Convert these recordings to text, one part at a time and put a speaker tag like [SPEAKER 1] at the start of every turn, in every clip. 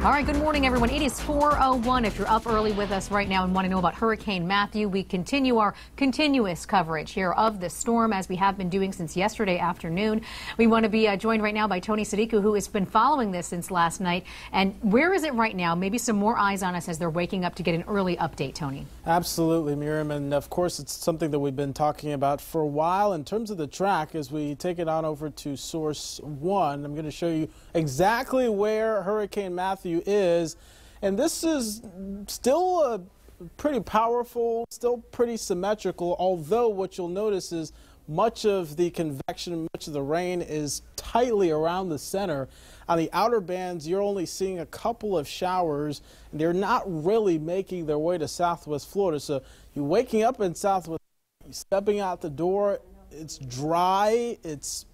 [SPEAKER 1] All right, good morning, everyone. It is 4:01. If you're up early with us right now and want to know about Hurricane Matthew, we continue our continuous coverage here of the storm as we have been doing since yesterday afternoon. We want to be joined right now by Tony Sadiku, who has been following this since last night. And where is it right now? Maybe some more eyes on us as they're waking up to get an early update, Tony.
[SPEAKER 2] Absolutely, Miriam. And of course, it's something that we've been talking about for a while. In terms of the track, as we take it on over to Source 1, I'm going to show you exactly where Hurricane Matthew is, and this is still pretty powerful, still pretty symmetrical, although what you'll notice is much of the convection, much of the rain is tightly around the center. On the outer bands, you're only seeing a couple of showers, and they're not really making their way to Southwest Florida. So you're waking up in Southwest, stepping out the door, it's dry, it's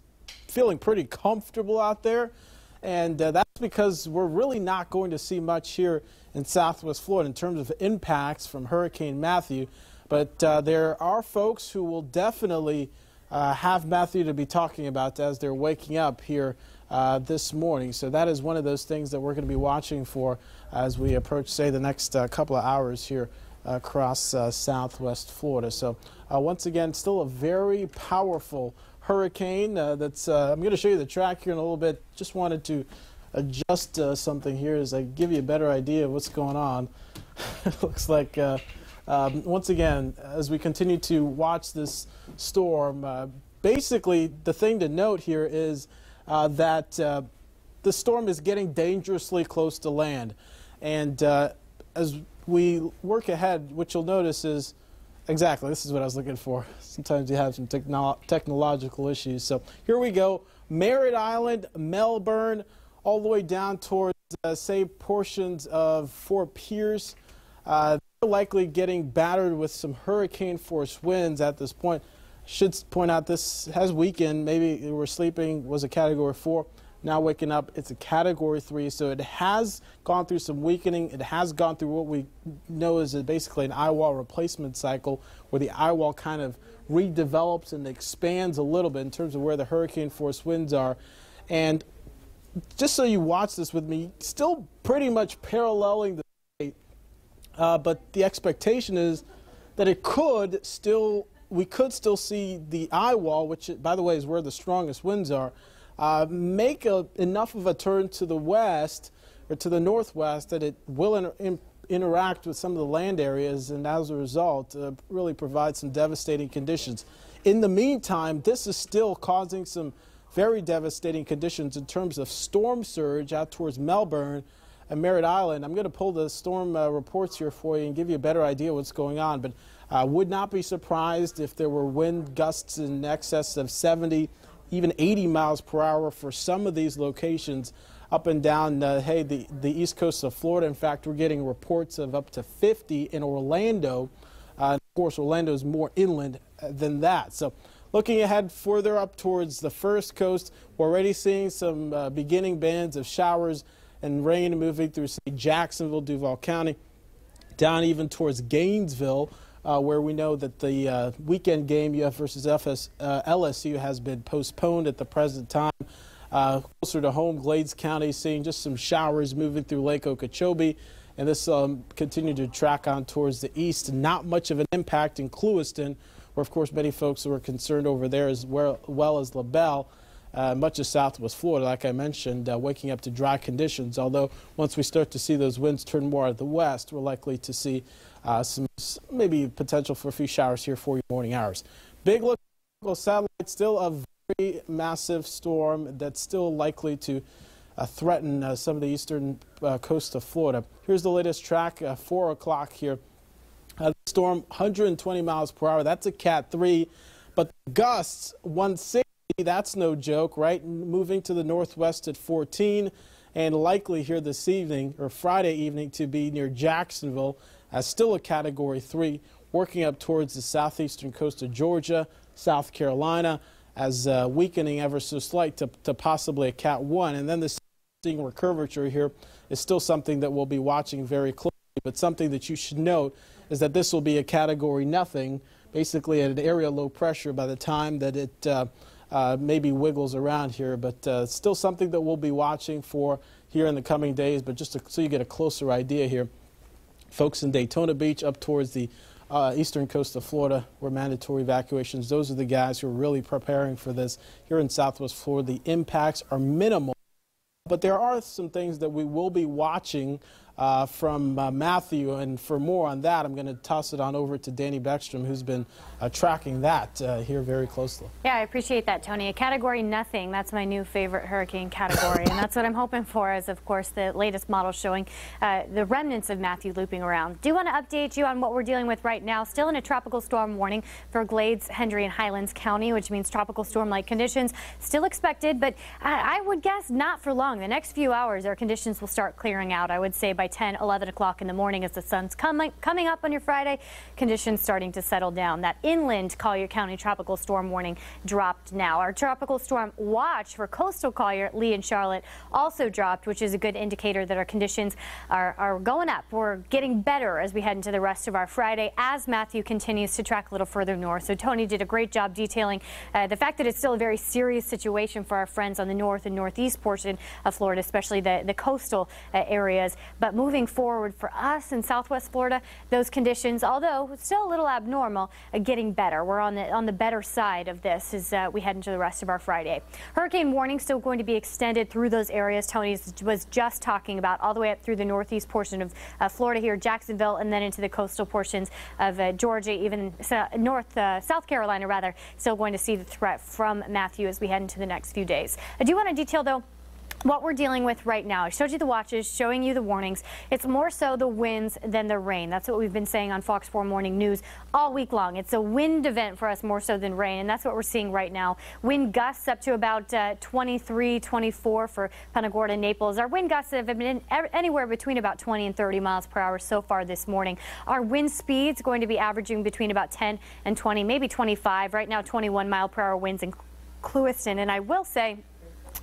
[SPEAKER 2] feeling pretty comfortable out there. And that's because we're really not going to see much here in Southwest Florida in terms of impacts from Hurricane Matthew. But there are folks who will definitely have Matthew to be talking about as they're waking up here this morning. So that is one of those things that we're going to be watching for as we approach, say, the next couple of hours here across Southwest Florida. So once again, still a very powerful hurricane that's I'm going to show you the track here in a little bit. Just wanted to adjust something here as I give you a better idea of what's going on. It looks like once again, as we continue to watch this storm, basically the thing to note here is that the storm is getting dangerously close to land, and as we work ahead, what you'll notice is exactly, this is what I was looking for. Sometimes you have some technological issues. So here we go. Merritt Island, Melbourne, all the way down towards, say, portions of Fort Pierce. They're likely getting battered with some hurricane force winds at this point. Should point out this has weakened. Maybe we were sleeping, was a Category 4. Now waking up, it's a Category 3, so it has gone through some weakening. It has gone through what we know is basically an eye wall replacement cycle, where the eye wall kind of redevelops and expands a little bit in terms of where the hurricane force winds are. And just so you watch this with me, still pretty much paralleling the state, but the expectation is that we could still see the eye wall, which, by the way, is where the strongest winds are, make enough of a turn to the west or to the northwest that it will interact with some of the land areas, and as a result really provide some devastating conditions. In the meantime, this is still causing some very devastating conditions in terms of storm surge out towards Melbourne and Merritt Island. I'm going to pull the storm reports here for you and give you a better idea of what's going on, but I would not be surprised if there were wind gusts in excess of 70, even 80 miles per hour for some of these locations up and down, the east coast of Florida. In fact, we're getting reports of up to 50 in Orlando. Of course, Orlando is more inland than that. So looking ahead further up towards the first coast, we're already seeing some beginning bands of showers and rain moving through, say, Jacksonville, Duval County, down even towards Gainesville, where we know that the weekend game, UF versus LSU, has been postponed at the present time. Closer to home, Glades County, seeing just some showers moving through Lake Okeechobee, and this continued to track on towards the east. Not much of an impact in Clewiston, where, of course, many folks were concerned over there, as well as LaBelle. Much of Southwest Florida, like I mentioned, waking up to dry conditions, although once we start to see those winds turn more out the west, we're likely to see some maybe potential for a few showers here for your morning hours. Big look at satellite, still a very massive storm that's still likely to threaten some of the eastern coast of Florida. Here's the latest track, 4 o'clock here. The storm, 120 miles per hour. That's a Cat 3, but the gusts, 160. That's no joke, right? Moving to the northwest at 14, and likely here this evening or Friday evening to be near Jacksonville as still a Category 3, working up towards the southeastern coast of Georgia, South Carolina, as weakening ever so slight to possibly a Cat 1. And then the seeing curvature here is still something that we'll be watching very closely, but something that you should note is that this will be a Category nothing, basically at an area low pressure by the time that it maybe wiggles around here, but still something that we'll be watching for here in the coming days. But just so you get a closer idea here, folks in Daytona Beach up towards the eastern coast of Florida were mandatory evacuations. Those are the guys who are really preparing for this. Here in Southwest Florida, the impacts are minimal, but there are some things that we will be watching from Matthew, and for more on that, I'm going to toss it on over to Danny Beckstrom, who's been tracking that here very closely.
[SPEAKER 3] Yeah, I appreciate that, Tony. A category nothing, that's my new favorite hurricane category, and that's what I'm hoping for, as of course the latest model showing the remnants of Matthew looping around. Do want to update you on what we're dealing with right now. Still in a tropical storm warning for Glades, Hendry, and Highlands County, which means tropical storm-like conditions still expected, but I would guess not for long. The next few hours, our conditions will start clearing out, I would say, by 10, 11 o'clock in the morning as the sun's coming up on your Friday. Conditions starting to settle down. That inland Collier County tropical storm warning dropped now. Our tropical storm watch for coastal Collier, Lee, and Charlotte also dropped, which is a good indicator that our conditions are going up. We're getting better as we head into the rest of our Friday as Matthew continues to track a little further north. So Tony did a great job detailing the fact that it's still a very serious situation for our friends on the north and northeast portion of Florida, especially the coastal areas. But moving forward for us in Southwest Florida, those conditions, although still a little abnormal, are getting better. We're on the better side of this as we head into the rest of our Friday. Hurricane warning still going to be extended through those areas Tony was just talking about, all the way up through the northeast portion of Florida here, Jacksonville, and then into the coastal portions of Georgia, even South Carolina, rather, still going to see the threat from Matthew as we head into the next few days. I do want to detail, though, what we're dealing with right now. I showed you the watches, showing you the warnings. It's more so the winds than the rain. That's what we've been saying on Fox 4 Morning News all week long. It's a wind event for us more so than rain, and that's what we're seeing right now. Wind gusts up to about 23, 24 for Punta Gorda, Naples. Our wind gusts have been anywhere between about 20 and 30 miles per hour so far this morning. Our wind speed's going to be averaging between about 10 and 20, maybe 25. Right now, 21 mile per hour winds in Clewiston. And I will say,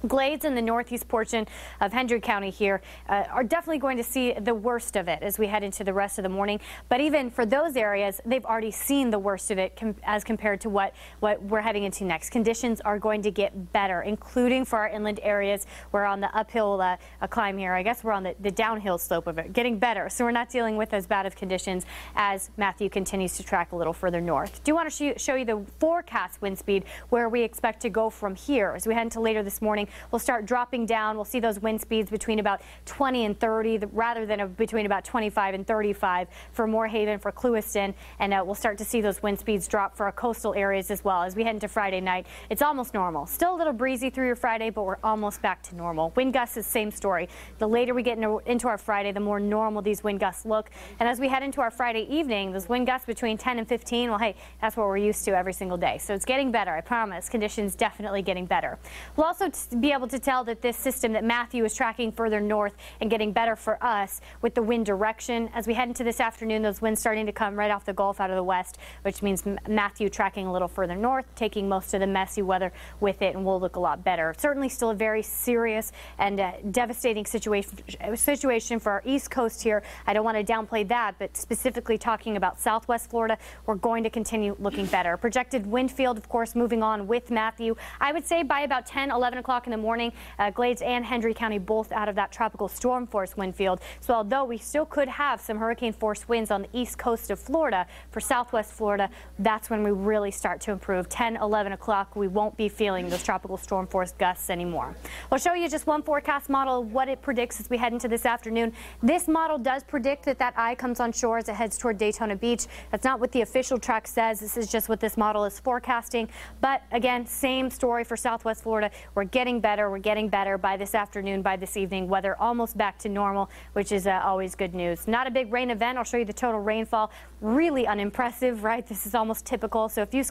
[SPEAKER 3] Glades in the northeast portion of Hendry County here are definitely going to see the worst of it as we head into the rest of the morning. But even for those areas, they've already seen the worst of it as compared to what we're heading into next. Conditions are going to get better, including for our inland areas. We're on the uphill climb here. I guess we're on the downhill slope of it, getting better. So we're not dealing with as bad of conditions as Matthew continues to track a little further north. Do want to show you the forecast wind speed, where we expect to go from here as we head into later this morning. We'll start dropping down. We'll see those wind speeds between about 20 and 30 rather than between about 25 and 35 for Moorhaven, for Clewiston, and we'll start to see those wind speeds drop for our coastal areas as well as we head into Friday night. It's almost normal. Still a little breezy through your Friday, but we're almost back to normal. Wind gusts is same story. The later we get into our Friday, the more normal these wind gusts look. And as we head into our Friday evening, those wind gusts between 10 and 15, well, hey, that's what we're used to every single day. So it's getting better, I promise. Conditions definitely getting better. We'll also be able to tell that this system that Matthew is tracking further north and getting better for us with the wind direction. As we head into this afternoon, those winds starting to come right off the Gulf out of the west, which means Matthew tracking a little further north, taking most of the messy weather with it, and will look a lot better. Certainly still a very serious and devastating situation for our east coast here. I don't want to downplay that, but specifically talking about Southwest Florida, we're going to continue looking better. Projected wind field, of course, moving on with Matthew. I would say by about 10, 11 o'clock in the morning, Glades and Hendry County both out of that tropical storm force wind field. So although we still could have some hurricane force winds on the east coast of Florida, for Southwest Florida, that's when we really start to improve. 10, 11 o'clock, we won't be feeling those tropical storm force gusts anymore. I'll show you just one forecast model of what it predicts as we head into this afternoon. This model does predict that eye comes on shore as it heads toward Daytona Beach. That's not what the official track says. This is just what this model is forecasting. But again, same story for Southwest Florida. We're getting better. We're getting better by this afternoon, by this evening. Weather almost back to normal, which is always good news. Not a big rain event. I'll show you the total rainfall. Really unimpressive, right? This is almost typical. So if you